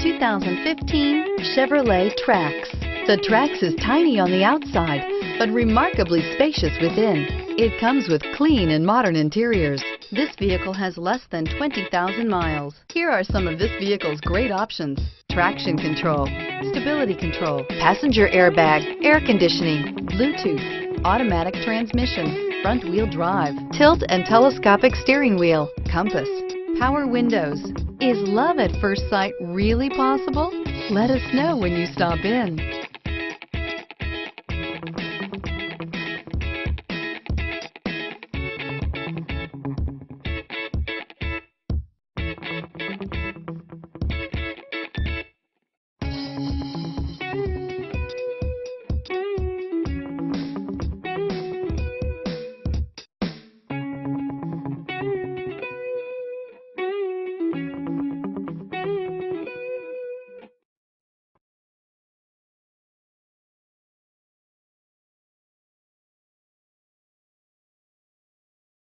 2015 Chevrolet Trax. The Trax is tiny on the outside, but remarkably spacious within. It comes with clean and modern interiors. This vehicle has less than 20,000 miles. Here are some of this vehicle's great options: traction control, stability control, passenger airbag, air conditioning, Bluetooth, automatic transmission, front wheel drive, tilt and telescopic steering wheel, compass, power windows. Is love at first sight really possible? Let us know when you stop in.